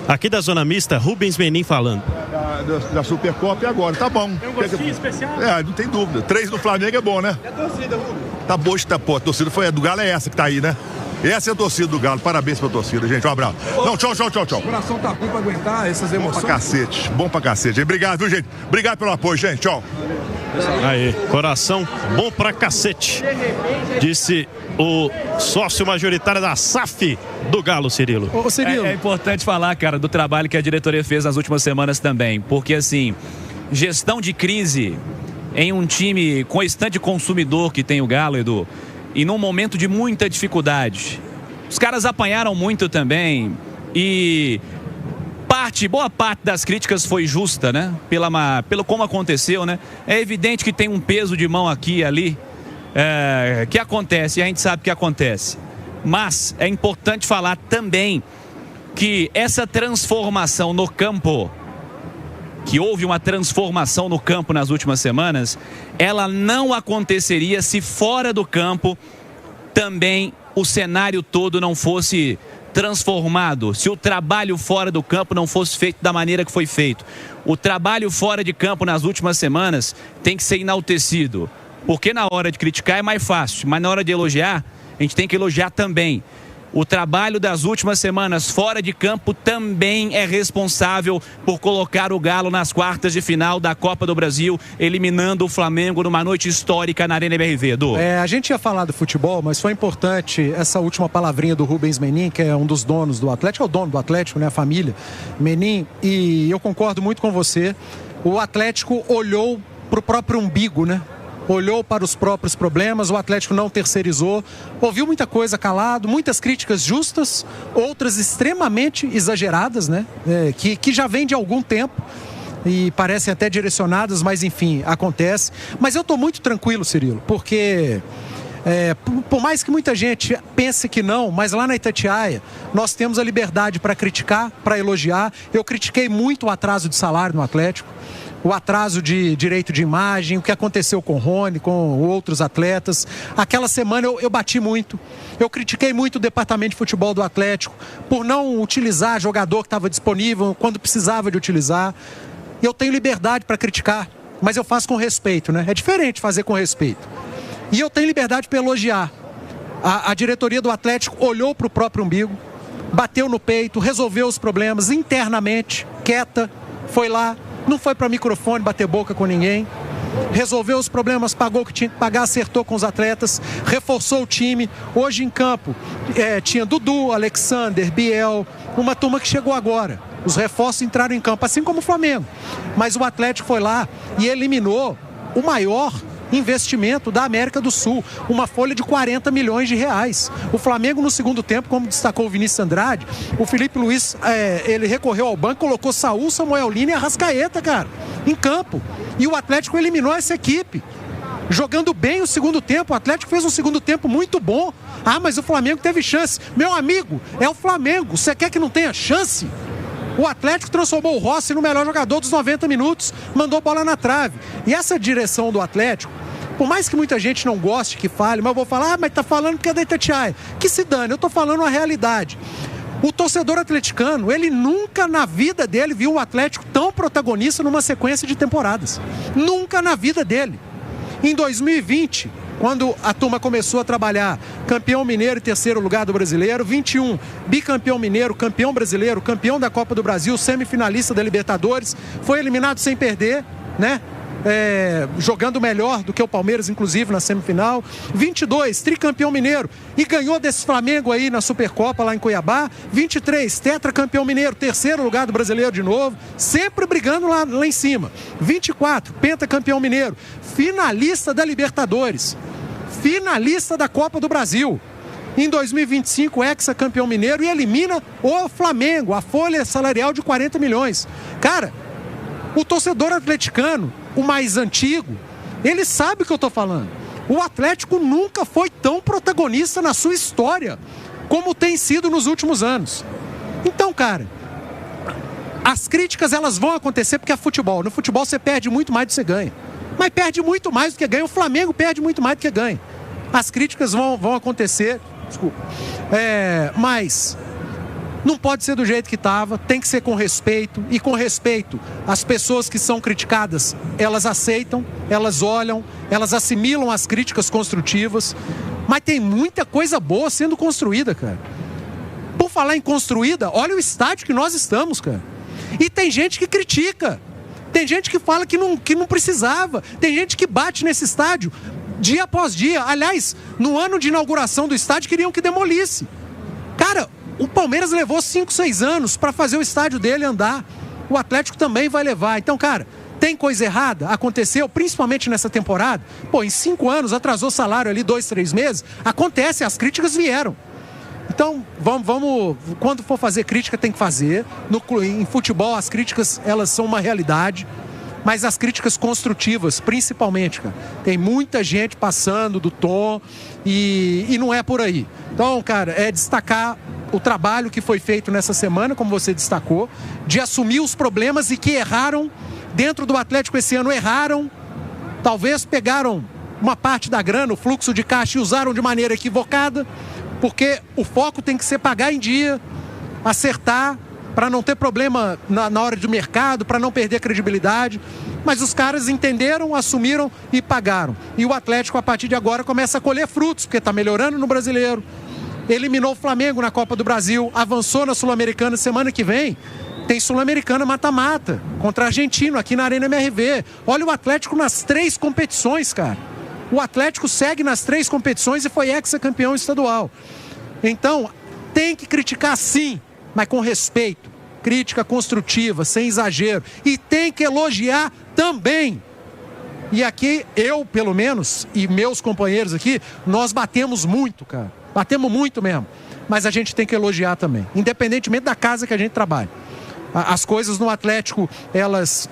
Aqui da Zona Mista, Rubens Menin falando. Da Supercopa e agora, tá bom. Tem um gostinho especial? Não tem dúvida. 3 no Flamengo é bom, né? E a torcida, Rubens? Tá boa, a torcida do Galo é essa que tá aí, né? Essa é a torcida do Galo. Parabéns pra torcida, gente. Um abraço. Não, tchau. O coração tá bom pra aguentar essas emoções. Bom pra cacete. Obrigado, viu, gente? Obrigado pelo apoio, gente. Tchau. Aí, coração bom pra cacete, disse o sócio majoritário da SAF do Galo, Cirilo. Ô, Cirilo. É importante falar, cara, do trabalho que a diretoria fez nas últimas semanas também, porque assim, gestão de crise em um time com esse tanto de consumidor que tem o Galo, Edu, e num momento de muita dificuldade. Os caras apanharam muito também e boa parte das críticas foi justa, né? Pelo como aconteceu, né? É evidente que tem um peso de mão aqui e ali que acontece, e a gente sabe que acontece. Mas é importante falar também que essa transformação no campo, que houve uma transformação no campo nas últimas semanas, ela não aconteceria se fora do campo também o cenário todo não fosse transformado, se o trabalho fora do campo não fosse feito da maneira que foi feito. O trabalho fora de campo nas últimas semanas tem que ser enaltecido, porque na hora de criticar é mais fácil, mas na hora de elogiar, a gente tem que elogiar também. O trabalho das últimas semanas fora de campo também é responsável por colocar o Galo nas quartas de final da Copa do Brasil, eliminando o Flamengo numa noite histórica na Arena MRV, Edu. A gente ia falar do futebol, mas foi importante essa última palavrinha do Rubens Menin, que é um dos donos do Atlético, é o dono do Atlético, né, a família Menin, e eu concordo muito com você. O Atlético olhou para o próprio umbigo, né? Olhou para os próprios problemas, o Atlético não terceirizou, ouviu muita coisa calado, muitas críticas justas, outras extremamente exageradas, né? Que já vem de algum tempo e parecem até direcionadas, mas enfim, acontece. Mas eu estou muito tranquilo, Cirilo, porque por mais que muita gente pense que não, mas lá na Itatiaia nós temos a liberdade para criticar, para elogiar. Eu critiquei muito o atraso de salário no Atlético, o atraso de direito de imagem, o que aconteceu com o Rony, com outros atletas. Aquela semana eu bati muito. Eu critiquei muito o departamento de futebol do Atlético por não utilizar jogador que estava disponível quando precisava de utilizar. Eu tenho liberdade para criticar, mas eu faço com respeito, né? É diferente fazer com respeito. E eu tenho liberdade para elogiar. A diretoria do Atlético olhou para o próprio umbigo, bateu no peito, resolveu os problemas internamente, quieta, foi lá, não foi para microfone bater boca com ninguém, resolveu os problemas, pagou o que tinha que pagar, acertou com os atletas, reforçou o time. Hoje em campo tinha Dudu, Alexander, Biel, uma turma que chegou agora. Os reforços entraram em campo, assim como o Flamengo. Mas o Atlético foi lá e eliminou o maior investimento da América do Sul, uma folha de 40 milhões de reais. O Flamengo no segundo tempo, como destacou o Vinícius Andrade, o Felipe Luiz, ele recorreu ao banco, colocou Saúl, Samuel Lino e Arrascaeta, cara, em campo. E o Atlético eliminou essa equipe, jogando bem o segundo tempo. O Atlético fez um segundo tempo muito bom. Ah, mas o Flamengo teve chance. Meu amigo, é o Flamengo, você quer que não tenha chance? O Atlético transformou o Rossi no melhor jogador dos 90 minutos, mandou bola na trave. E essa direção do Atlético, por mais que muita gente não goste que fale, mas eu vou falar, mas tá falando porque é da Itatiaia. Que se dane, eu tô falando a realidade. O torcedor atleticano, ele nunca na vida dele viu o Atlético tão protagonista numa sequência de temporadas. Nunca na vida dele. Em 2020, quando a turma começou a trabalhar campeão mineiro e terceiro lugar do brasileiro, 21, bicampeão mineiro, campeão brasileiro, campeão da Copa do Brasil, semifinalista da Libertadores, foi eliminado sem perder, né? Jogando melhor do que o Palmeiras, inclusive, na semifinal. 22, tricampeão mineiro e ganhou desse Flamengo aí na Supercopa lá em Cuiabá. 23, tetracampeão mineiro, terceiro lugar do brasileiro de novo, sempre brigando lá em cima. 24, pentacampeão mineiro, finalista da Libertadores, finalista da Copa do Brasil. Em 2025, hexacampeão mineiro e elimina o Flamengo, a folha salarial de 40 milhões. Cara, o torcedor atleticano, o mais antigo, ele sabe o que eu estou falando. O Atlético nunca foi tão protagonista na sua história como tem sido nos últimos anos. Então, cara, as críticas elas vão acontecer porque é futebol. No futebol você perde muito mais do que você ganha. Mas perde muito mais do que ganha. O Flamengo perde muito mais do que ganha. As críticas vão acontecer. Desculpa. Mas Não pode ser do jeito que estava, tem que ser com respeito. E com respeito, as pessoas que são criticadas, elas aceitam, elas olham, elas assimilam as críticas construtivas. Mas tem muita coisa boa sendo construída, cara. Por falar em construída, olha o estádio que nós estamos, cara. E tem gente que critica. Tem gente que fala que não precisava. Tem gente que bate nesse estádio dia após dia. Aliás, no ano de inauguração do estádio, queriam que demolisse. Cara, o Palmeiras levou 5, 6 anos para fazer o estádio dele andar. O Atlético também vai levar. Então, cara, tem coisa errada? Aconteceu, principalmente nessa temporada. Pô, em 5 anos, atrasou salário ali 2, 3 meses. Acontece, as críticas vieram. Então, vamos, quando for fazer crítica, tem que fazer. Em futebol, as críticas, elas são uma realidade. Mas as críticas construtivas, principalmente, cara. Tem muita gente passando do tom e não é por aí. Então, cara, é destacar o trabalho que foi feito nessa semana, como você destacou, de assumir os problemas e que erraram dentro do Atlético esse ano, erraram. Talvez pegaram uma parte da grana, o fluxo de caixa, e usaram de maneira equivocada, porque o foco tem que ser pagar em dia, acertar, para não ter problema na hora do mercado, para não perder credibilidade. Mas os caras entenderam, assumiram e pagaram. E o Atlético, a partir de agora, começa a colher frutos, porque está melhorando no Brasileiro. Eliminou o Flamengo na Copa do Brasil, avançou na Sul-Americana. Semana que vem tem Sul-Americana mata-mata contra Argentino aqui na Arena MRV. Olha o Atlético nas 3 competições, cara. O Atlético segue nas 3 competições e foi ex-campeão estadual. Então, tem que criticar sim, mas com respeito, crítica construtiva, sem exagero, e tem que elogiar também. E aqui, eu pelo menos, e meus companheiros aqui, nós batemos muito, cara, batemos muito mesmo, mas a gente tem que elogiar também, independentemente da casa que a gente trabalha. As coisas no Atlético, elas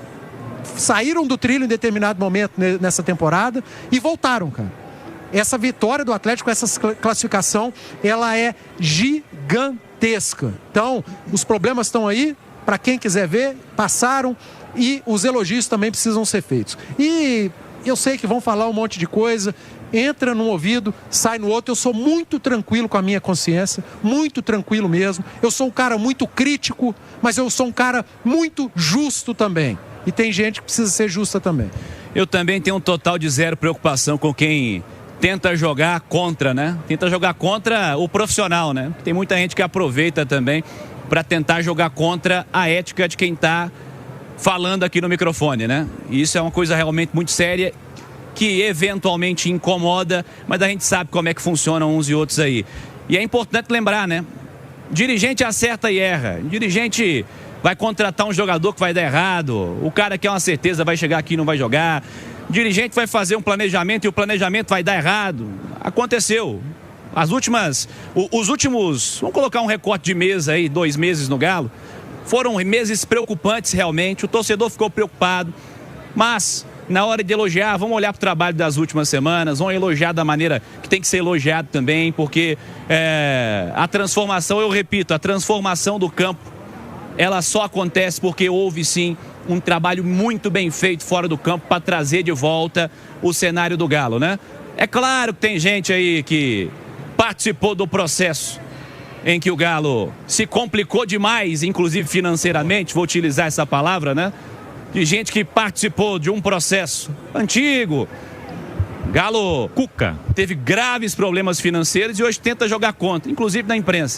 saíram do trilho em determinado momento nessa temporada e voltaram, cara. Essa vitória do Atlético, essa classificação, ela é gigantesca. Então, os problemas estão aí, para quem quiser ver, passaram, e os elogios também precisam ser feitos. E eu sei que vão falar um monte de coisa, entra num ouvido, sai no outro. Eu sou muito tranquilo com a minha consciência, muito tranquilo mesmo. Eu sou um cara muito crítico, mas eu sou um cara muito justo também. E tem gente que precisa ser justa também. Eu também tenho um total de zero preocupação com quem tenta jogar contra, né? Tenta jogar contra o profissional, né? Tem muita gente que aproveita também para tentar jogar contra a ética de quem está falando aqui no microfone, né? E isso é uma coisa realmente muito séria, que eventualmente incomoda, mas a gente sabe como é que funcionam uns e outros aí. E é importante lembrar, né? Dirigente acerta e erra. Dirigente vai contratar um jogador que vai dar errado. O cara que é uma certeza vai chegar aqui e não vai jogar. Dirigente vai fazer um planejamento e o planejamento vai dar errado. Aconteceu. Os últimos, vamos colocar um recorte de mês aí, 2 meses no Galo, foram meses preocupantes realmente. O torcedor ficou preocupado, mas na hora de elogiar, vamos olhar para o trabalho das últimas semanas, vamos elogiar da maneira que tem que ser elogiado também, porque a transformação, eu repito, a transformação do campo, ela só acontece porque houve sim um trabalho muito bem feito fora do campo para trazer de volta o cenário do Galo, né? É claro que tem gente aí que participou do processo em que o Galo se complicou demais, inclusive financeiramente, vou utilizar essa palavra, né? De gente que participou de um processo antigo. Galo Cuca teve graves problemas financeiros e hoje tenta jogar contra, inclusive na imprensa.